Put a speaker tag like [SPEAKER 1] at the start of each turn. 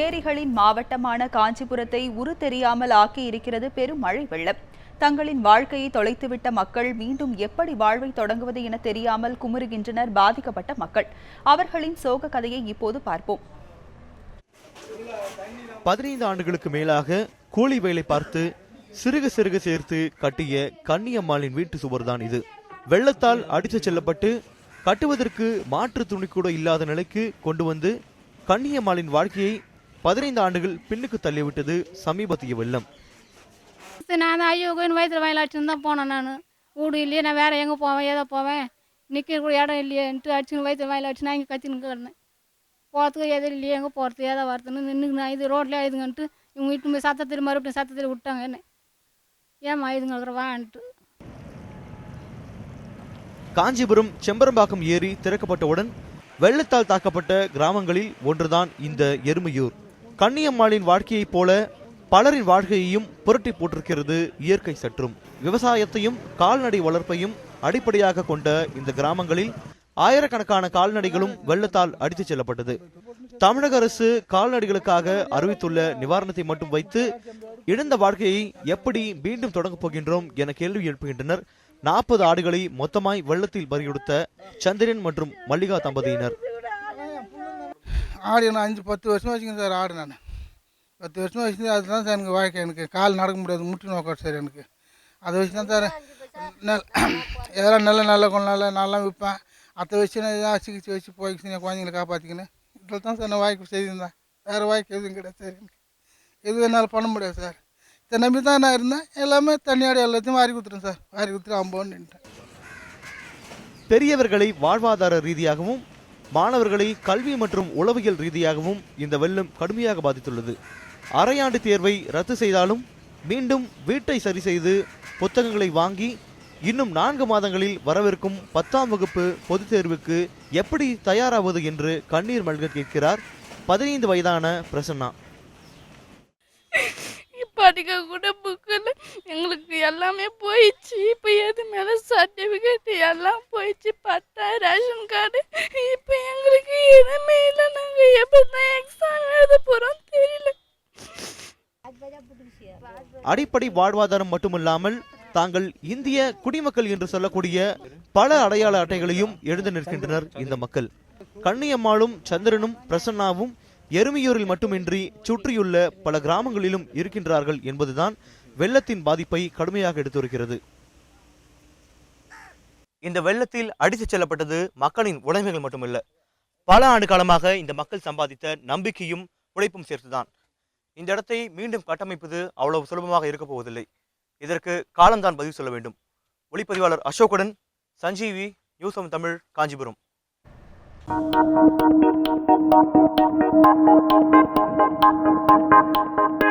[SPEAKER 1] ஏரிகளின் மாவட்டமான காஞ்சிபுரத்தை உருத்தெரியாமல் ஆக்கியிருக்கிறது பெரும் மழை வெள்ளம். தங்களின் வாழ்க்கையை தொலைத்துவிட்ட மக்கள் மீண்டும் எப்படி வாழ்வை தொடங்குவது என தெரியாமல் குமுறுகின்றனர் பாதிக்கப்பட்ட மக்கள். அவர்களின் சோக கதையை இப்போது பார்ப்போம்.
[SPEAKER 2] 15 ஆண்டுகளுக்கு மேலாக கூலி வேலை பார்த்து சிறுக சிறுக சேர்த்து கட்டிய கன்னியம்மாளின் வீட்டு சுவர்தான் இது. வெள்ளத்தால் அடித்து செல்லப்பட்டு கட்டுவதற்கு மாற்று துணி கூட இல்லாத நிலைக்கு கொண்டு வந்து கன்னியம்மாளின் வாழ்க்கையை 15 ஆண்டுகள் பின்னுக்கு தள்ளிவிட்டது சமீபத்திய வெள்ளம்.
[SPEAKER 3] நான் ஐயோன்னு வயிற்றுல வயலாச்சுன்னு தான் போனேன். நான் வீடு இல்லையே, நான் வேறு எங்கே போவேன், ஏதோ போவேன், நிற்கிற கூட இடம் இல்லையேன்ட்டு அடிச்சுன்னு வயிற்றுல வயலாச்சு நான் இங்கே கத்தின்னு கிடந்தேன். போகிறதுக்கு எதுவும் இல்லையே, எங்கே போகிறது ஏதோ வரதுன்னு நின்று நான் இது ரோட்லேயே ஆயுதுங்கன்ட்டு இவங்க இட்டு போய் சத்தத்தில் மறுபடியும் சத்தத்தில் விட்டாங்க. என்ன ஏமா ஆயுதுங்க வான்ட்டு.
[SPEAKER 2] காஞ்சிபுரம் செம்பரம்பாக்கம் ஏரி திறக்கப்பட்டவுடன் வெள்ளத்தால் தாக்கப்பட்ட கிராமங்களில் ஒன்றுதான் இந்த எருமையூர். கன்னியம்மாளின் வாழ்க்கையைப் போல பலரின் வாழ்க்கையையும் புரட்டி போட்டிருக்கிறது இயற்கை சற்றும். விவசாயத்தையும் கால்நடை வளர்ப்பையும் அடிப்படையாக கொண்ட இந்த கிராமங்களில் ஆயிரக்கணக்கான கால்நடைகளும் வெள்ளத்தால் அடித்துச் செல்லப்பட்டது. தமிழக அரசு கால்நடைகளுக்காக அறிவித்துள்ள நிவாரணத்தை மட்டும் வைத்து இழந்த வாழ்க்கையை எப்படி மீண்டும் தொடங்கப் போகின்றோம் என கேள்வி எழுப்புகின்றனர் 40 ஆடுகளை மொத்தமாய் வெள்ளத்தில் பறிகொடுத்த சந்திரன் மற்றும் மல்லிகா தம்பதியினர்.
[SPEAKER 4] ஆடு நான் 5-10 வருஷமா வச்சுக்கேன் சார். ஆடு நான் 10 வருஷமா வச்சு அதுதான் சார் எனக்கு வாழ்க்கை. எனக்கு கால் நடக்க முடியாது, முட்டி நோக்காது சார். எனக்கு அதை வச்சு தான் சார் எதெல்லாம் நல்ல கொண்டால நான்லாம் விற்பேன். அதை வச்சு நான் எதாவது சிகிச்சை வச்சு போய்க்கு குழந்தைங்களை காப்பாற்றிக்கினேன். இதில் தான் சார் நான் வாய்க்கு செய்திருந்தேன். வேறு வாய்க்கு எதுவும் கிடையாது சார். எனக்கு எதுவும் என்னால் பண்ண முடியாது சார். இதை நம்பி தான் நான் இருந்தேன். எல்லாமே தண்ணியாடு எல்லாத்தையும் வாரி கொடுத்துட்டேன் சார். வாரி கொடுத்துட்டு அம்போன்னு நின்ட்டேன்.
[SPEAKER 2] பெரியவர்களை வாழ்வாதார ரீதியாகவும் மாணவர்களை கல்வி மற்றும் உளவியல் ரீதியாகவும் இந்த வெள்ளம் கடுமையாக பாதித்துள்ளது. அரையாண்டு தேர்வை ரத்து செய்தாலும் மீண்டும் வீட்டை சரி செய்து புத்தகங்களை வாங்கி இன்னும் 4 மாதங்களில் வரவிருக்கும் 10ஆம் வகுப்பு பொதுத் தேர்வுக்கு எப்படி தயாராவது என்று கண்ணீர் மல்க கேட்கிறார் 15 வயதான பிரசன்னா.
[SPEAKER 3] படிக்க கூட புக்கில் எங்களுக்கு எல்லாமே போயிடுச்சு. இப்போ எது மேலே சர்டிஃபிகேட் எல்லாம் போயிடுச்சு. பட்டா ரேஷன் கார்டு இப்போ எங்களுக்கு எதுவுமே இல்லை. நாங்கள் எப்படி தான் எக்ஸாம் எழுத போகிறோம் தெரியல.
[SPEAKER 2] அடிப்படை வாழ்வாதாரம் மட்டுமில்லாமல் தாங்கள் இந்திய குடிமக்கள் என்று சொல்லக்கூடிய பல அடையாள அட்டைகளையும் எழுந்து நிற்கின்றனர் இந்த மக்கள். கன்னியம்மாளும் சந்திரனும் பிரசன்னாவும் எருமையூரில் மட்டுமின்றி சுற்றியுள்ள பல கிராமங்களிலும் இருக்கின்றார்கள் என்பதுதான் வெள்ளத்தின் பாதிப்பை கடுமையாக எடுத்துரைக்கிறது. இந்த வெள்ளத்தில் அடித்துச் செல்லப்பட்டது மக்களின் உடைமைகள் மட்டுமல்ல, பல ஆண்டு காலமாக இந்த மக்கள் சம்பாதித்த நம்பிக்கையும் உழைப்பும் சேர்த்துதான். இந்த இடத்தை மீண்டும் கட்டமைப்பது அவ்வளவு சுலபமாக இருக்க போவதில்லை. இதற்கு காலம்தான் பதில் சொல்ல வேண்டும். ஒளிப்பதிவாளர் அசோக்குடன் Sanjeevi, news of Tamil, Kanchipuram.
[SPEAKER 5] Thank you.